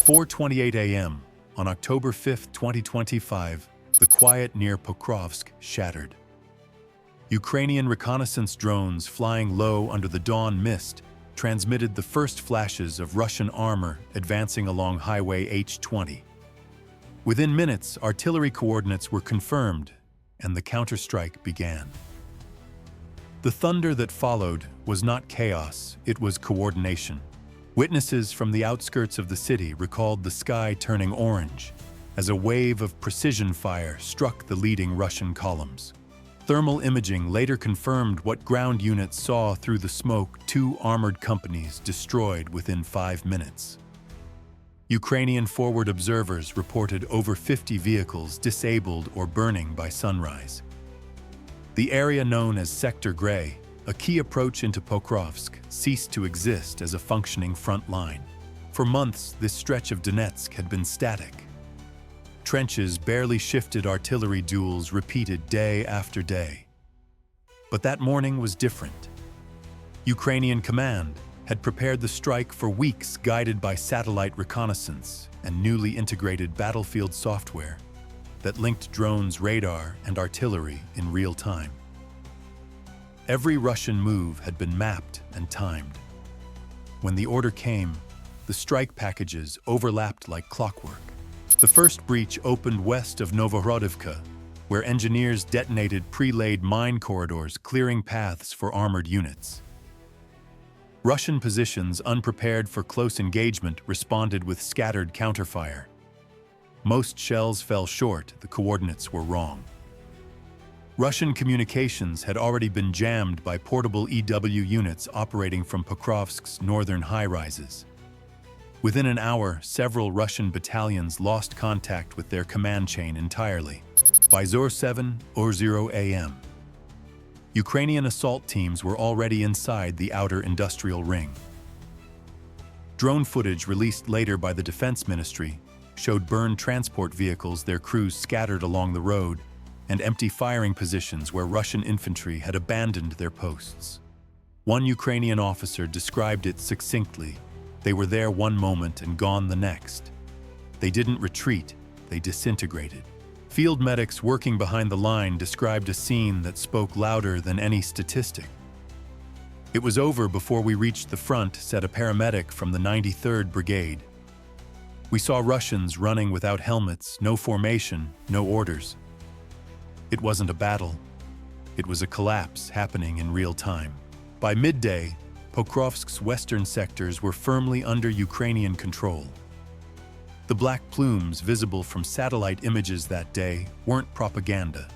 4:28 a.m. on October 5, 2025, the quiet near Pokrovsk shattered. Ukrainian reconnaissance drones flying low under the dawn mist transmitted the first flashes of Russian armor advancing along Highway H-20. Within minutes, artillery coordinates were confirmed, and the counterstrike began. The thunder that followed was not chaos, it was coordination. Witnesses from the outskirts of the city recalled the sky turning orange as a wave of precision fire struck the leading Russian columns. Thermal imaging later confirmed what ground units saw through the smoke: 2 armored companies destroyed within 5 minutes. Ukrainian forward observers reported over 50 vehicles disabled or burning by sunrise. The area known as Sector Grey, a key approach into Pokrovsk, ceased to exist as a functioning front line. For months, this stretch of Donetsk had been static. Trenches barely shifted, artillery duels repeated day after day. But that morning was different. Ukrainian command had prepared the strike for weeks, guided by satellite reconnaissance and newly integrated battlefield software that linked drones, radar, and artillery in real time. Every Russian move had been mapped and timed. When the order came, the strike packages overlapped like clockwork. The first breach opened west of Novohrodivka, where engineers detonated pre-laid mine corridors, clearing paths for armored units. Russian positions, unprepared for close engagement, responded with scattered counterfire. Most shells fell short, the coordinates were wrong. Russian communications had already been jammed by portable EW units operating from Pokrovsk's northern high-rises. Within an hour, several Russian battalions lost contact with their command chain entirely. By 07:00 a.m., Ukrainian assault teams were already inside the outer industrial ring. Drone footage released later by the Defense Ministry showed burned transport vehicles, their crews scattered along the road, and empty firing positions where Russian infantry had abandoned their posts. One Ukrainian officer described it succinctly: "They were there one moment and gone the next. They didn't retreat, they disintegrated." Field medics working behind the line described a scene that spoke louder than any statistic. "It was over before we reached the front," said a paramedic from the 93rd Brigade. "We saw Russians running without helmets, no formation, no orders. It wasn't a battle. It was a collapse happening in real time." By midday, Pokrovsk's western sectors were firmly under Ukrainian control. The black plumes visible from satellite images that day weren't propaganda.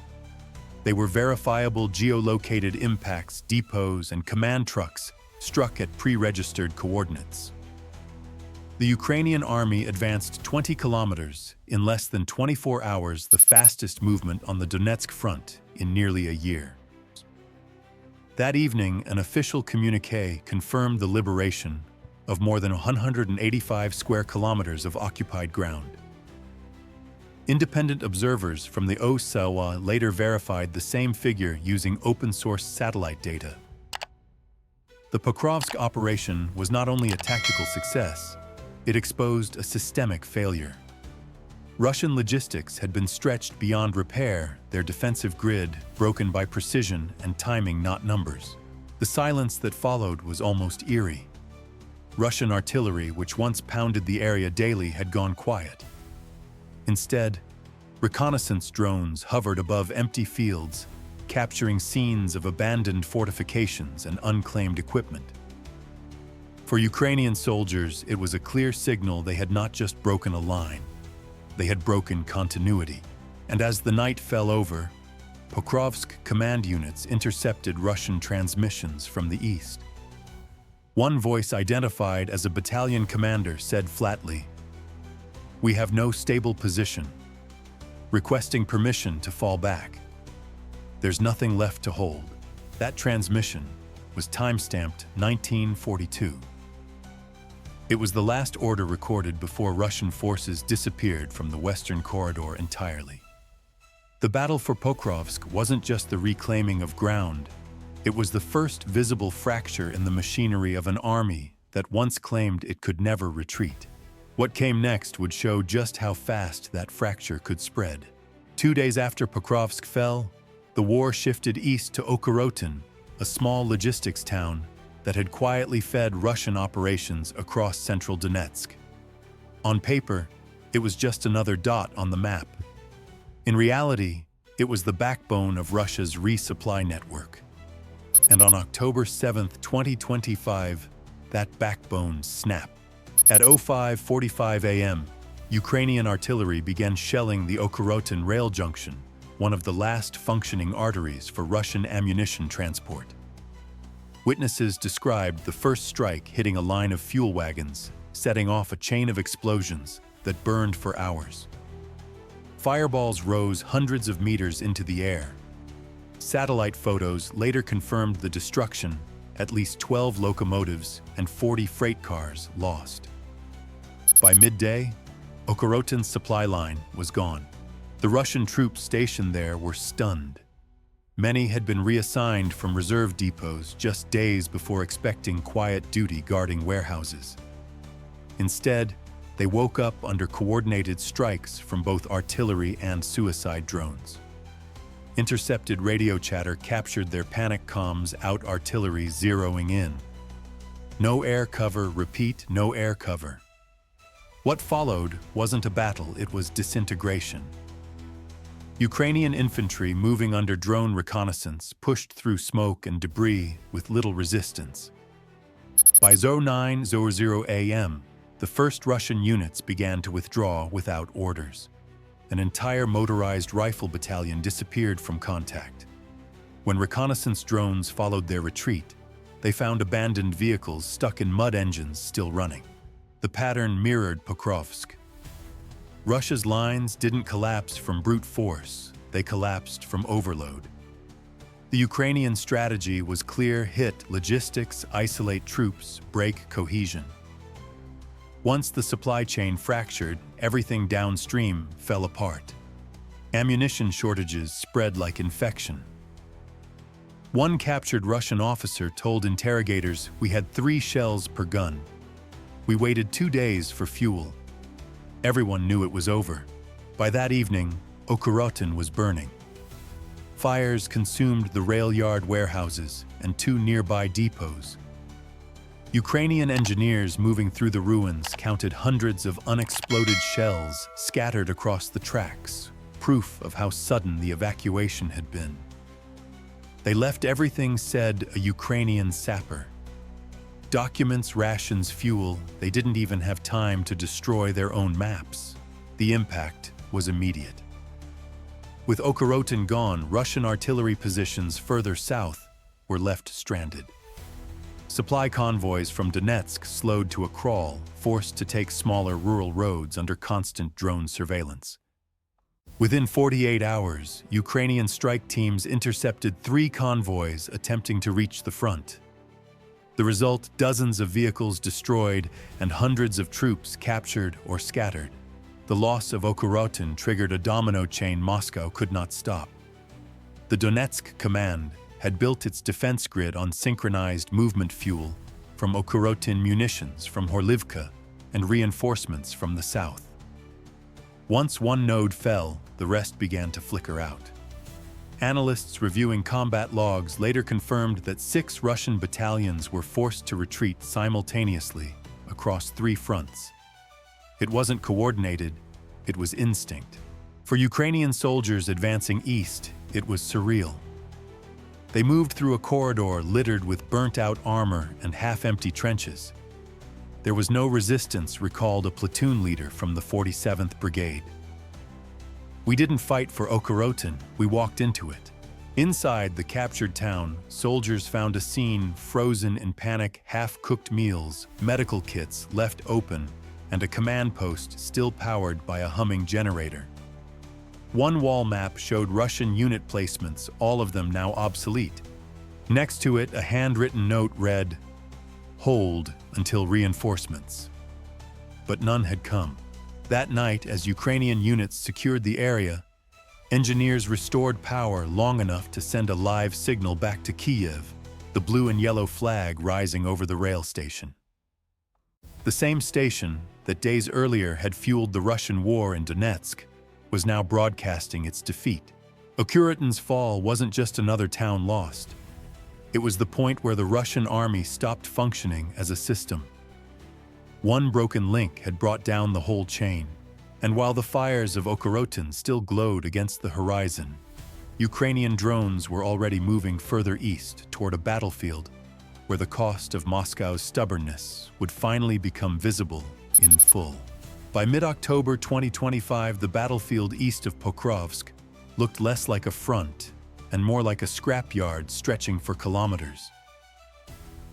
They were verifiable geolocated impacts, depots, and command trucks struck at pre-registered coordinates. The Ukrainian army advanced 20 kilometers in less than 24 hours, the fastest movement on the Donetsk front in nearly a year. That evening, an official communiqué confirmed the liberation of more than 185 square kilometers of occupied ground. Independent observers from the OSCE later verified the same figure using open-source satellite data. The Pokrovsk operation was not only a tactical success, it exposed a systemic failure. Russian logistics had been stretched beyond repair, their defensive grid broken by precision and timing, not numbers. The silence that followed was almost eerie. Russian artillery, which once pounded the area daily, had gone quiet. Instead, reconnaissance drones hovered above empty fields, capturing scenes of abandoned fortifications and unclaimed equipment. For Ukrainian soldiers, it was a clear signal they had not just broken a line, they had broken continuity. And as the night fell over, Pokrovsk command units intercepted Russian transmissions from the east. One voice, identified as a battalion commander, said flatly, "We have no stable position," requesting permission to fall back. "There's nothing left to hold." That transmission was time-stamped 1942. It was the last order recorded before Russian forces disappeared from the western corridor entirely. The battle for Pokrovsk wasn't just the reclaiming of ground, it was the first visible fracture in the machinery of an army that once claimed it could never retreat. What came next would show just how fast that fracture could spread. 2 days after Pokrovsk fell, the war shifted east to Okorotin, a small logistics town that had quietly fed Russian operations across central Donetsk. On paper, it was just another dot on the map. In reality, it was the backbone of Russia's resupply network. And on October 7, 2025, that backbone snapped. At 05:45 a.m., Ukrainian artillery began shelling the Okorotin rail junction, one of the last functioning arteries for Russian ammunition transport. Witnesses described the first strike hitting a line of fuel wagons, setting off a chain of explosions that burned for hours. Fireballs rose hundreds of meters into the air. Satellite photos later confirmed the destruction, at least 12 locomotives and 40 freight cars lost. By midday, Okorotin's supply line was gone. The Russian troops stationed there were stunned. Many had been reassigned from reserve depots just days before expecting quiet duty guarding warehouses. Instead, they woke up under coordinated strikes from both artillery and suicide drones. Intercepted radio chatter captured their panic comms out artillery zeroing in. No air cover, repeat, no air cover. What followed wasn't a battle, it was disintegration. Ukrainian infantry moving under drone reconnaissance pushed through smoke and debris with little resistance. By 09:00 a.m., the first Russian units began to withdraw without orders. An entire motorized rifle battalion disappeared from contact. When reconnaissance drones followed their retreat, they found abandoned vehicles stuck in mud engines still running. The pattern mirrored Pokrovsk. Russia's lines didn't collapse from brute force, they collapsed from overload. The Ukrainian strategy was clear: hit logistics, isolate troops, break cohesion. Once the supply chain fractured, everything downstream fell apart. Ammunition shortages spread like infection. One captured Russian officer told interrogators, "We had 3 shells per gun. We waited 2 days for fuel." Everyone knew it was over. By that evening, Okorotin was burning. Fires consumed the rail yard warehouses and 2 nearby depots. Ukrainian engineers moving through the ruins counted hundreds of unexploded shells scattered across the tracks, proof of how sudden the evacuation had been. They left everything, said a Ukrainian sapper. Documents, rations, fuel, they didn't even have time to destroy their own maps. The impact was immediate. With Okorotin gone, Russian artillery positions further south were left stranded. Supply convoys from Donetsk slowed to a crawl, forced to take smaller rural roads under constant drone surveillance. Within 48 hours, Ukrainian strike teams intercepted 3 convoys attempting to reach the front. The result: dozens of vehicles destroyed and hundreds of troops captured or scattered. The loss of Okorotin triggered a domino chain Moscow could not stop. The Donetsk command had built its defense grid on synchronized movement fuel from Okorotin, munitions from Horlivka, and reinforcements from the south. Once one node fell, the rest began to flicker out. Analysts reviewing combat logs later confirmed that 6 Russian battalions were forced to retreat simultaneously across 3 fronts. It wasn't coordinated, it was instinct. For Ukrainian soldiers advancing east, it was surreal. They moved through a corridor littered with burnt-out armor and half-empty trenches. There was no resistance, recalled a platoon leader from the 47th Brigade. "We didn't fight for Okorotin, we walked into it." Inside the captured town, soldiers found a scene frozen in panic: half-cooked meals, medical kits left open, and a command post still powered by a humming generator. One wall map showed Russian unit placements, all of them now obsolete. Next to it, a handwritten note read, "Hold until reinforcements." But none had come. That night, as Ukrainian units secured the area, engineers restored power long enough to send a live signal back to Kyiv, the blue and yellow flag rising over the rail station. The same station, that days earlier had fueled the Russian war in Donetsk, was now broadcasting its defeat. Okuratin's fall wasn't just another town lost. It was the point where the Russian army stopped functioning as a system. One broken link had brought down the whole chain, and while the fires of Okuratin still glowed against the horizon, Ukrainian drones were already moving further east toward a battlefield where the cost of Moscow's stubbornness would finally become visible in full. By mid-October 2025, the battlefield east of Pokrovsk looked less like a front and more like a scrapyard stretching for kilometers.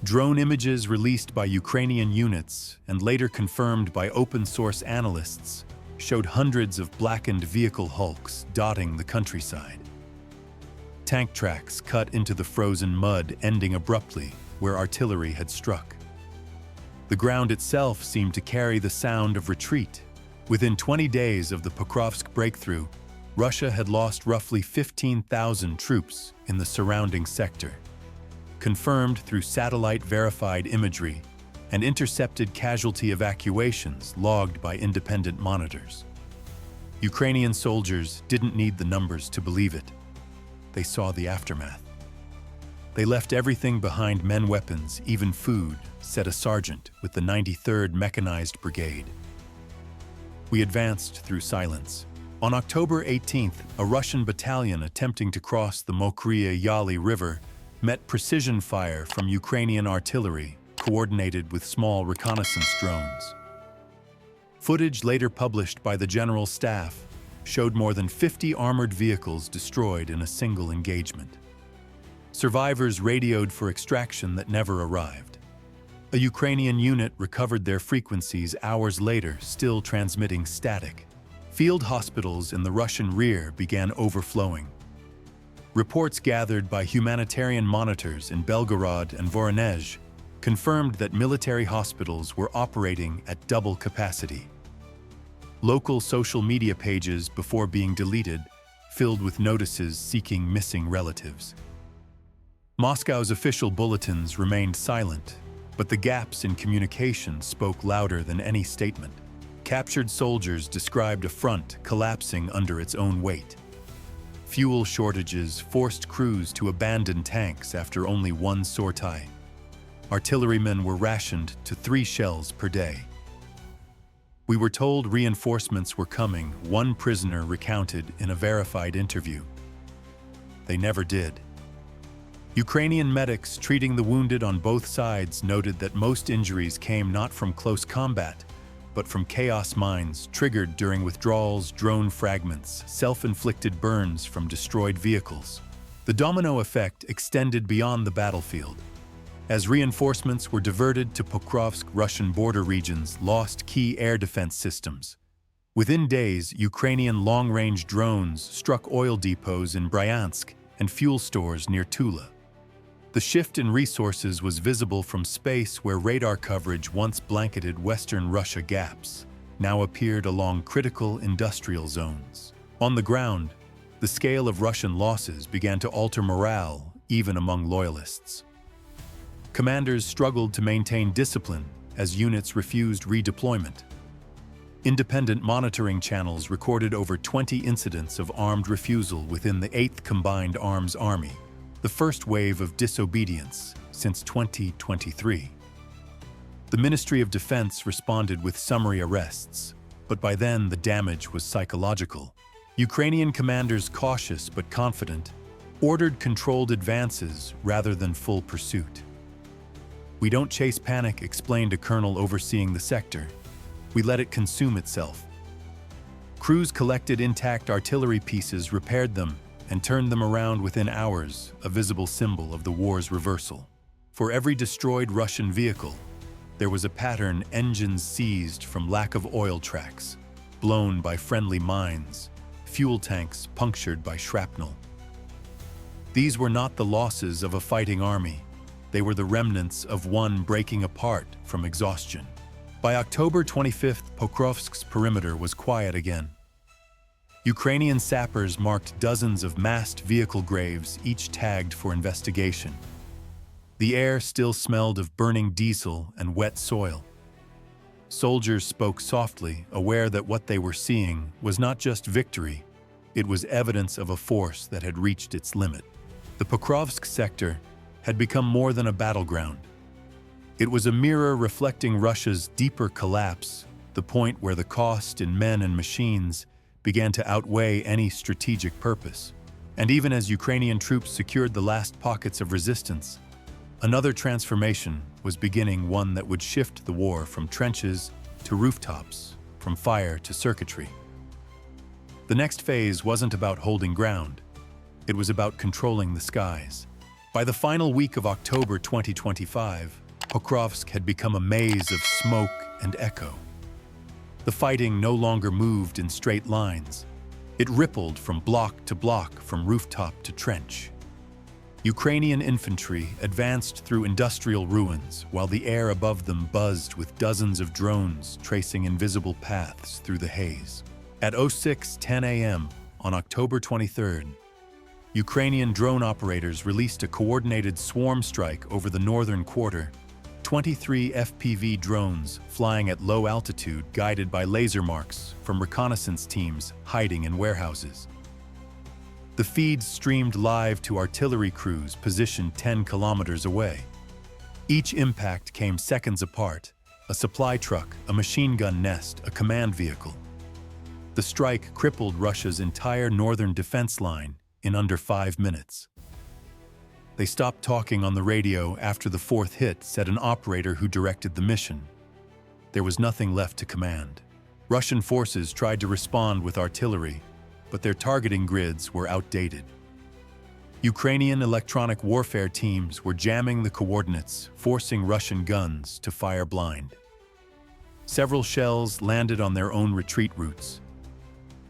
Drone images released by Ukrainian units and later confirmed by open-source analysts showed hundreds of blackened vehicle hulks dotting the countryside. Tank tracks cut into the frozen mud, ending abruptly where artillery had struck. The ground itself seemed to carry the sound of retreat. Within 20 days of the Pokrovsk breakthrough, Russia had lost roughly 15,000 troops in the surrounding sector, confirmed through satellite-verified imagery and intercepted casualty evacuations logged by independent monitors. Ukrainian soldiers didn't need the numbers to believe it. They saw the aftermath. They left everything behind: men, weapons, even food, said a sergeant with the 93rd Mechanized Brigade. We advanced through silence. On October 18th, a Russian battalion attempting to cross the Mokria-Yali River met precision fire from Ukrainian artillery, coordinated with small reconnaissance drones. Footage later published by the General Staff showed more than 50 armored vehicles destroyed in a single engagement. Survivors radioed for extraction that never arrived. A Ukrainian unit recovered their frequencies hours later, still transmitting static. Field hospitals in the Russian rear began overflowing. Reports gathered by humanitarian monitors in Belgorod and Voronezh confirmed that military hospitals were operating at double capacity. Local social media pages, before being deleted, filled with notices seeking missing relatives. Moscow's official bulletins remained silent, but the gaps in communication spoke louder than any statement. Captured soldiers described a front collapsing under its own weight. Fuel shortages forced crews to abandon tanks after only one sortie. Artillerymen were rationed to 3 shells per day. We were told reinforcements were coming, one prisoner recounted in a verified interview. They never did. Ukrainian medics treating the wounded on both sides noted that most injuries came not from close combat, but from chaos mines triggered during withdrawals, drone fragments, self-inflicted burns from destroyed vehicles. The domino effect extended beyond the battlefield. As reinforcements were diverted to Pokrovsk, Russian border regions lost key air defense systems. Within days, Ukrainian long-range drones struck oil depots in Bryansk and fuel stores near Tula. The shift in resources was visible from space, where radar coverage once blanketed western Russia gaps now appeared along critical industrial zones. On the ground, the scale of Russian losses began to alter morale even among loyalists. Commanders struggled to maintain discipline as units refused redeployment. Independent monitoring channels recorded over 20 incidents of armed refusal within the 8th Combined Arms Army, the first wave of disobedience since 2023. The Ministry of Defense responded with summary arrests, but by then the damage was psychological. Ukrainian commanders, cautious but confident, ordered controlled advances rather than full pursuit. "We don't chase panic," explained a colonel overseeing the sector. "We let it consume itself." Crews collected intact artillery pieces, repaired them, and turned them around within hours, a visible symbol of the war's reversal. For every destroyed Russian vehicle, there was a pattern: engines seized from lack of oil tracks, blown by friendly mines, fuel tanks punctured by shrapnel. These were not the losses of a fighting army. They were the remnants of one breaking apart from exhaustion. By October 25th, Pokrovsk's perimeter was quiet again. Ukrainian sappers marked dozens of massed vehicle graves, each tagged for investigation. The air still smelled of burning diesel and wet soil. Soldiers spoke softly, aware that what they were seeing was not just victory, it was evidence of a force that had reached its limit. The Pokrovsk sector had become more than a battleground. It was a mirror reflecting Russia's deeper collapse, the point where the cost in men and machines began to outweigh any strategic purpose. And even as Ukrainian troops secured the last pockets of resistance, another transformation was beginning, one that would shift the war from trenches to rooftops, from fire to circuitry. The next phase wasn't about holding ground. It was about controlling the skies. By the final week of October 2025, Pokrovsk had become a maze of smoke and echo. The fighting no longer moved in straight lines. It rippled from block to block, from rooftop to trench. Ukrainian infantry advanced through industrial ruins, while the air above them buzzed with dozens of drones tracing invisible paths through the haze. At 06:10 a.m. on October 23rd, Ukrainian drone operators released a coordinated swarm strike over the northern quarter, 23 FPV drones flying at low altitude, guided by laser marks from reconnaissance teams hiding in warehouses. The feeds streamed live to artillery crews positioned 10 kilometers away. Each impact came seconds apart: a supply truck, a machine gun nest, a command vehicle. The strike crippled Russia's entire northern defense line in under 5 minutes. They stopped talking on the radio after the fourth hit, said an operator who directed the mission. There was nothing left to command. Russian forces tried to respond with artillery, but their targeting grids were outdated. Ukrainian electronic warfare teams were jamming the coordinates, forcing Russian guns to fire blind. Several shells landed on their own retreat routes.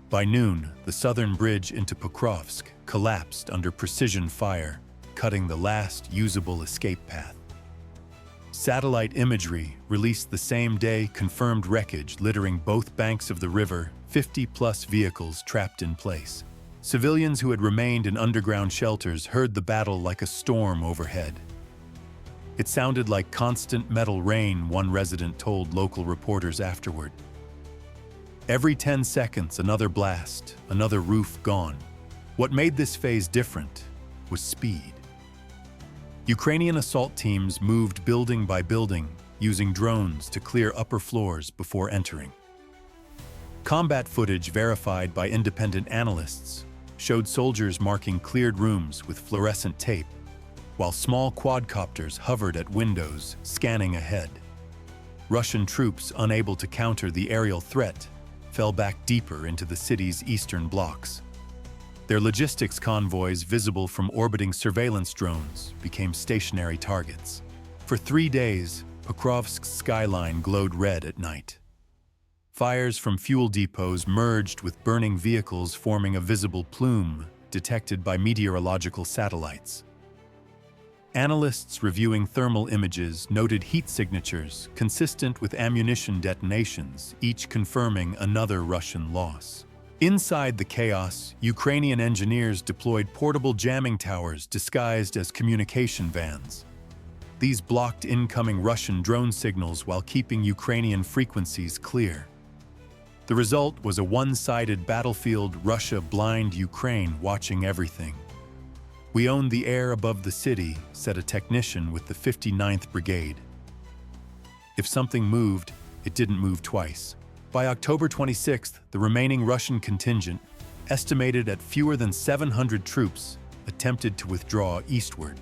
By noon, the southern bridge into Pokrovsk collapsed under precision fire, cutting the last usable escape path. Satellite imagery released the same day confirmed wreckage littering both banks of the river, 50-plus vehicles trapped in place. Civilians who had remained in underground shelters heard the battle like a storm overhead. It sounded like constant metal rain, one resident told local reporters afterward. Every 10 seconds, another blast, another roof gone. What made this phase different was speed. Ukrainian assault teams moved building by building, using drones to clear upper floors before entering. Combat footage verified by independent analysts showed soldiers marking cleared rooms with fluorescent tape, while small quadcopters hovered at windows, scanning ahead. Russian troops, unable to counter the aerial threat, fell back deeper into the city's eastern blocks. Their logistics convoys, visible from orbiting surveillance drones, became stationary targets. For 3 days, Pokrovsk's skyline glowed red at night. Fires from fuel depots merged with burning vehicles, forming a visible plume detected by meteorological satellites. Analysts reviewing thermal images noted heat signatures consistent with ammunition detonations, each confirming another Russian loss. Inside the chaos, Ukrainian engineers deployed portable jamming towers disguised as communication vans. These blocked incoming Russian drone signals while keeping Ukrainian frequencies clear. The result was a one-sided battlefield, Russia blind, Ukraine watching everything. "We owned the air above the city," said a technician with the 59th Brigade. If something moved, it didn't move twice. By October 26th, the remaining Russian contingent, estimated at fewer than 700 troops, attempted to withdraw eastward.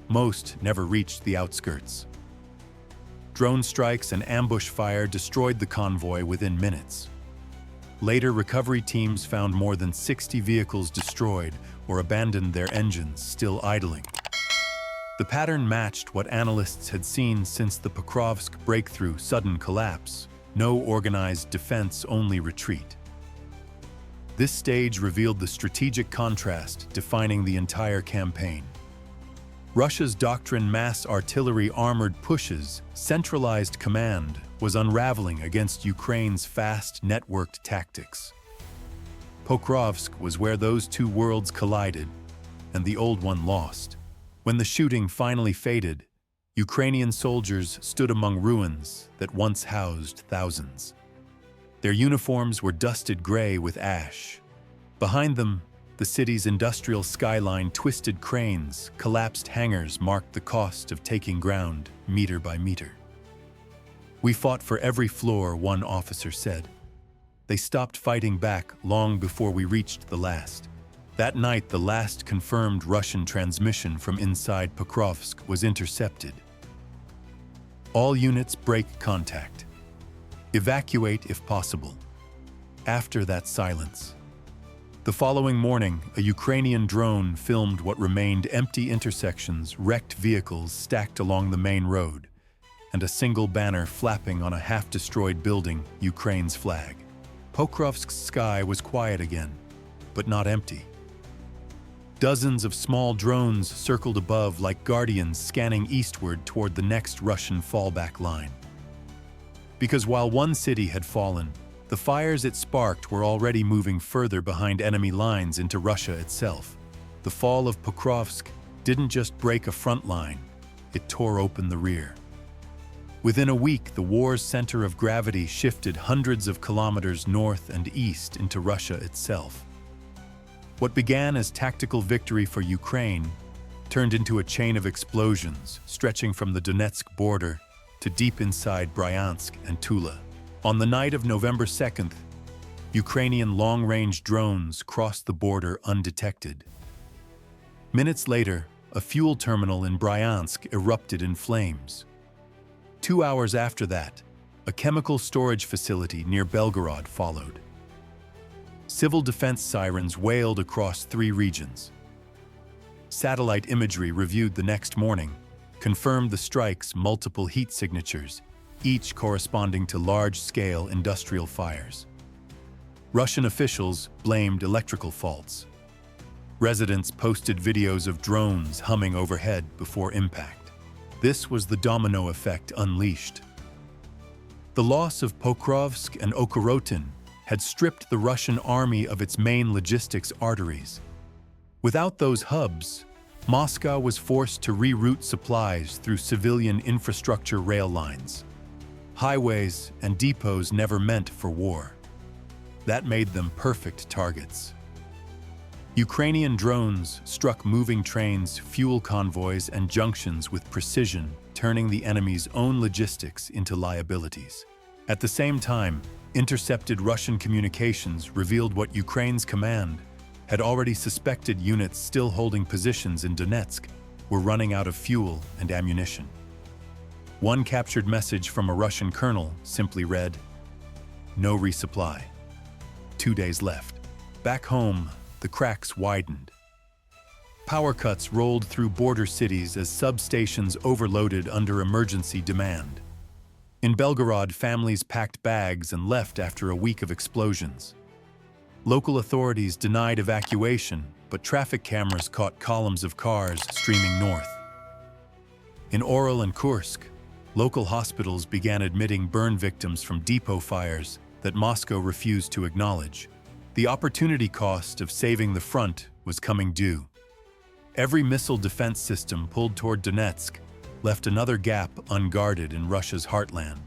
Most never reached the outskirts. Drone strikes and ambush fire destroyed the convoy within minutes. Later, recovery teams found more than 60 vehicles destroyed or abandoned their engines, still idling. The pattern matched what analysts had seen since the Pokrovsk breakthrough: sudden collapse, no organized defense, only retreat. This stage revealed the strategic contrast defining the entire campaign. Russia's doctrine, mass artillery, armored pushes, centralized command, was unraveling against Ukraine's fast, networked tactics. Pokrovsk was where those two worlds collided, and the old one lost. When the shooting finally faded, Ukrainian soldiers stood among ruins that once housed thousands. Their uniforms were dusted gray with ash. Behind them, the city's industrial skyline twisted cranes, collapsed hangars marked the cost of taking ground meter by meter. "We fought for every floor," one officer said. "They stopped fighting back long before we reached the last." That night, the last confirmed Russian transmission from inside Pokrovsk was intercepted. "All units break contact. Evacuate if possible." After that silence. The following morning, a Ukrainian drone filmed what remained empty intersections, wrecked vehicles stacked along the main road, and a single banner flapping on a half-destroyed building, Ukraine's flag. Pokrovsk's sky was quiet again, but not empty. Dozens of small drones circled above like guardians scanning eastward toward the next Russian fallback line. Because while one city had fallen, the fires it sparked were already moving further behind enemy lines into Russia itself. The fall of Pokrovsk didn't just break a front line, it tore open the rear. Within a week, the war's center of gravity shifted hundreds of kilometers north and east into Russia itself. What began as tactical victory for Ukraine turned into a chain of explosions stretching from the Donetsk border to deep inside Bryansk and Tula. On the night of November 2nd, Ukrainian long-range drones crossed the border undetected. Minutes later, a fuel terminal in Bryansk erupted in flames. 2 hours after that, a chemical storage facility near Belgorod followed. Civil defense sirens wailed across 3 regions. Satellite imagery reviewed the next morning confirmed the strike's multiple heat signatures, each corresponding to large-scale industrial fires. Russian officials blamed electrical faults. Residents posted videos of drones humming overhead before impact. This was the domino effect unleashed. The loss of Pokrovsk and Okorotin had stripped the Russian army of its main logistics arteries. Without those hubs, Moscow was forced to reroute supplies through civilian infrastructure rail lines. Highways and depots never meant for war. That made them perfect targets. Ukrainian drones struck moving trains, fuel convoys, and junctions with precision, turning the enemy's own logistics into liabilities. At the same time, intercepted Russian communications revealed what Ukraine's command had already suspected: units still holding positions in Donetsk were running out of fuel and ammunition. One captured message from a Russian colonel simply read, "No resupply. 2 days left." Back home, the cracks widened. Power cuts rolled through border cities as substations overloaded under emergency demand. In Belgorod, families packed bags and left after a week of explosions. Local authorities denied evacuation, but traffic cameras caught columns of cars streaming north. In Oryol and Kursk, local hospitals began admitting burn victims from depot fires that Moscow refused to acknowledge. The opportunity cost of saving the front was coming due. Every missile defense system pulled toward Donetsk left another gap unguarded in Russia's heartland.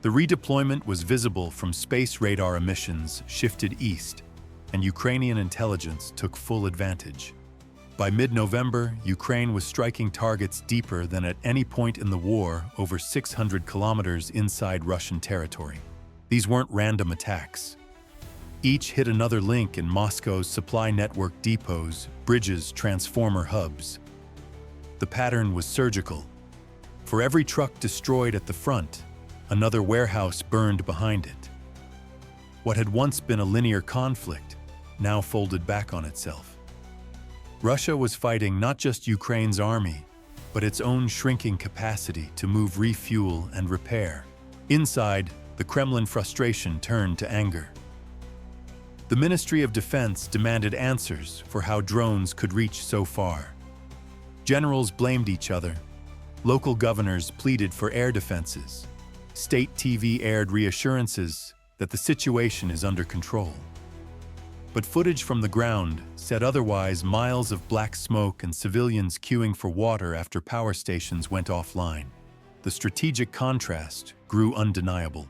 The redeployment was visible from space radar emissions shifted east, and Ukrainian intelligence took full advantage. By mid-November, Ukraine was striking targets deeper than at any point in the war, over 600 kilometers inside Russian territory. These weren't random attacks. Each hit another link in Moscow's supply network: depots, bridges, transformer hubs. The pattern was surgical. For every truck destroyed at the front, another warehouse burned behind it. What had once been a linear conflict now folded back on itself. Russia was fighting not just Ukraine's army, but its own shrinking capacity to move refuel and repair. Inside, the Kremlin frustration turned to anger. The Ministry of Defense demanded answers for how drones could reach so far. Generals blamed each other. Local governors pleaded for air defenses. State TV aired reassurances that the situation is under control. But footage from the ground said otherwise: miles of black smoke and civilians queuing for water after power stations went offline. The strategic contrast grew undeniable.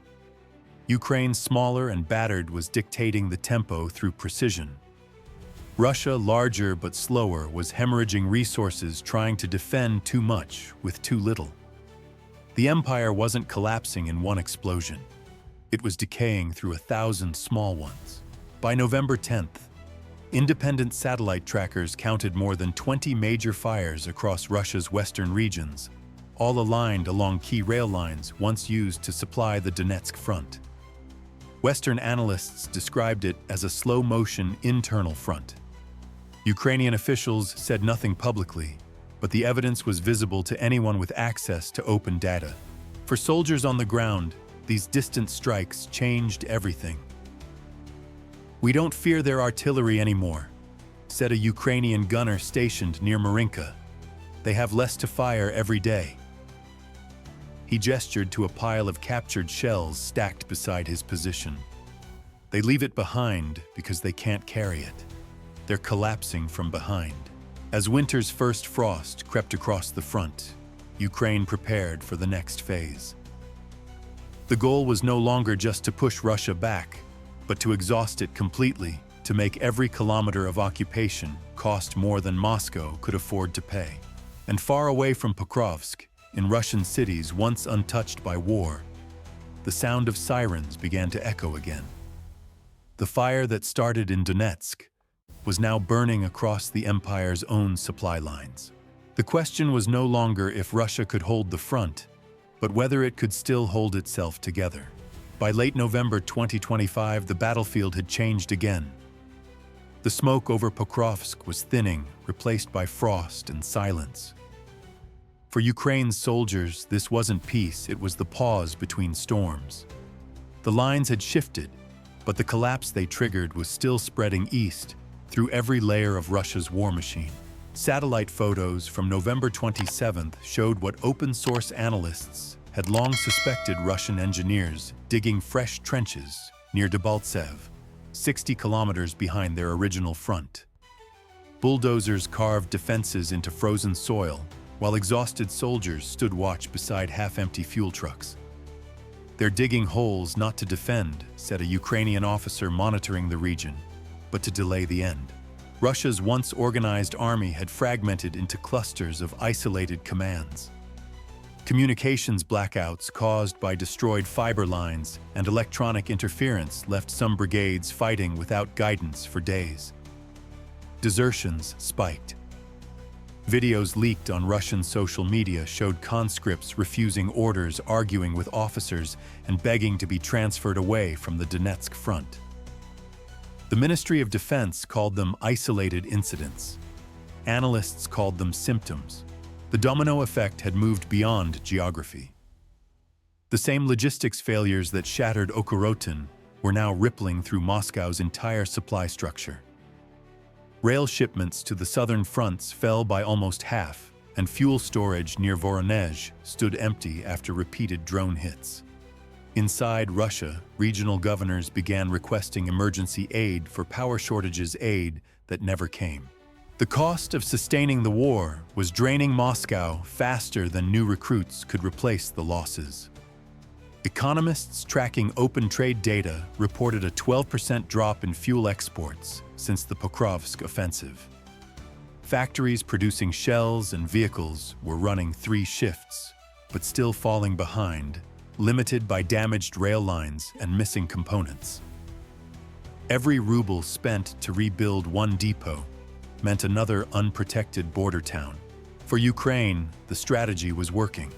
Ukraine, smaller and battered, was dictating the tempo through precision. Russia, larger but slower, was hemorrhaging resources, trying to defend too much with too little. The empire wasn't collapsing in one explosion. It was decaying through 1,000 small ones. By November 10th, independent satellite trackers counted more than 20 major fires across Russia's western regions, all aligned along key rail lines once used to supply the Donetsk front. Western analysts described it as a slow-motion internal front. Ukrainian officials said nothing publicly, but the evidence was visible to anyone with access to open data. For soldiers on the ground, these distant strikes changed everything. "We don't fear their artillery anymore," said a Ukrainian gunner stationed near Marinka. "They have less to fire every day." He gestured to a pile of captured shells stacked beside his position. "They leave it behind because they can't carry it. They're collapsing from behind." As winter's first frost crept across the front, Ukraine prepared for the next phase. The goal was no longer just to push Russia back, but to exhaust it completely, to make every kilometer of occupation cost more than Moscow could afford to pay. And far away from Pokrovsk, in Russian cities once untouched by war, the sound of sirens began to echo again. The fire that started in Donetsk was now burning across the empire's own supply lines. The question was no longer if Russia could hold the front, but whether it could still hold itself together. By late November 2025, the battlefield had changed again. The smoke over Pokrovsk was thinning, replaced by frost and silence. For Ukraine's soldiers, this wasn't peace, it was the pause between storms. The lines had shifted, but the collapse they triggered was still spreading east through every layer of Russia's war machine. Satellite photos from November 27th showed what open-source analysts had long suspected: Russian engineers digging fresh trenches near Debaltseve, 60 kilometers behind their original front. Bulldozers carved defenses into frozen soil, while exhausted soldiers stood watch beside half-empty fuel trucks. "They're digging holes not to defend," said a Ukrainian officer monitoring the region, but to delay the end. Russia's once organized army had fragmented into clusters of isolated commands. Communications blackouts caused by destroyed fiber lines and electronic interference left some brigades fighting without guidance for days. Desertions spiked. Videos leaked on Russian social media showed conscripts refusing orders, arguing with officers, and begging to be transferred away from the Donetsk front. The Ministry of Defense called them isolated incidents. Analysts called them symptoms. The domino effect had moved beyond geography. The same logistics failures that shattered Okhorotin were now rippling through Moscow's entire supply structure. Rail shipments to the southern fronts fell by almost half, and fuel storage near Voronezh stood empty after repeated drone hits. Inside Russia, regional governors began requesting emergency aid for power shortages, aid that never came. The cost of sustaining the war was draining Moscow faster than new recruits could replace the losses. Economists tracking open trade data reported a 12% drop in fuel exports since the Pokrovsk Offensive. Factories producing shells and vehicles were running 3 shifts, but still falling behind, limited by damaged rail lines and missing components. Every ruble spent to rebuild one depot meant another unprotected border town. For Ukraine, the strategy was working.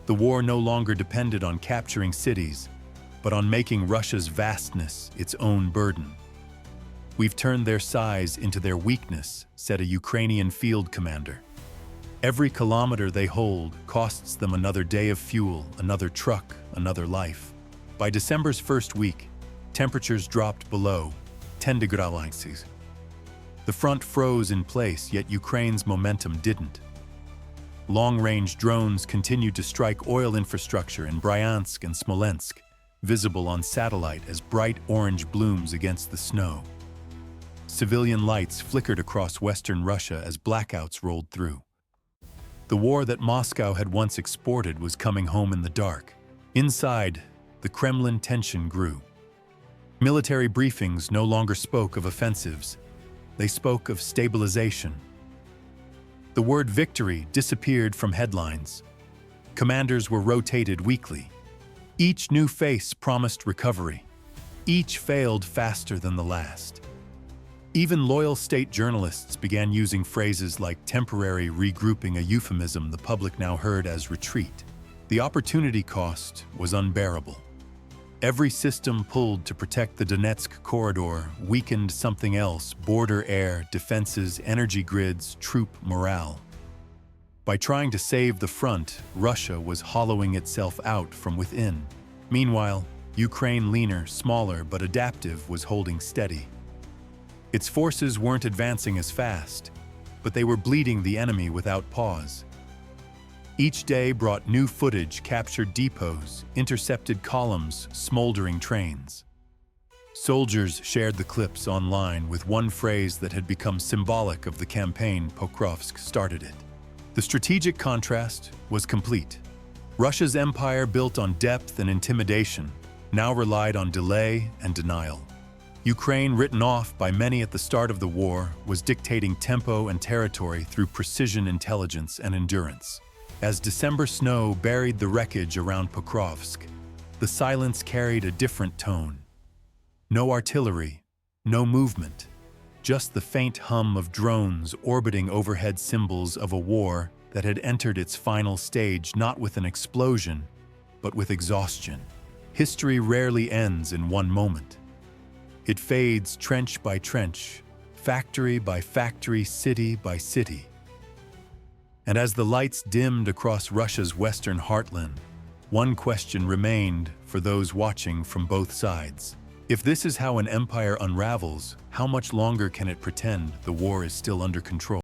The war no longer depended on capturing cities, but on making Russia's vastness its own burden. "We've turned their size into their weakness," said a Ukrainian field commander. "Every kilometer they hold costs them another day of fuel, another truck, another life." By December's first week, temperatures dropped below 10 degrees Celsius. The front froze in place, yet Ukraine's momentum didn't. Long-range drones continued to strike oil infrastructure in Bryansk and Smolensk, visible on satellite as bright orange blooms against the snow. civilian lights flickered across western Russia as blackouts rolled through. The war that Moscow had once exported was coming home in the dark. Inside, the Kremlin tension grew. Military briefings no longer spoke of offensives. They spoke of stabilization. The word victory disappeared from headlines. Commanders were rotated weekly. Each new face promised recovery. Each failed faster than the last. Even loyal state journalists began using phrases like temporary regrouping, a euphemism the public now heard as retreat. The opportunity cost was unbearable. Every system pulled to protect the Donetsk corridor weakened something else: border, air, defenses, energy grids, troop morale. By trying to save the front, Russia was hollowing itself out from within. Meanwhile, Ukraine, leaner, smaller, but adaptive, was holding steady. Its forces weren't advancing as fast, but they were bleeding the enemy without pause. Each day brought new footage: captured depots, intercepted columns, smoldering trains. Soldiers shared the clips online with one phrase that had become symbolic of the campaign: Pokrovsk started it. The strategic contrast was complete. Russia's empire, built on depth and intimidation, now relied on delay and denial. Ukraine, written off by many at the start of the war, was dictating tempo and territory through precision, intelligence, and endurance. As December snow buried the wreckage around Pokrovsk, the silence carried a different tone. No artillery, no movement, just the faint hum of drones orbiting overhead, symbols of a war that had entered its final stage not with an explosion, but with exhaustion. History rarely ends in one moment. It fades trench by trench, factory by factory, city by city. And as the lights dimmed across Russia's western heartland, one question remained for those watching from both sides. If this is how an empire unravels, how much longer can it pretend the war is still under control?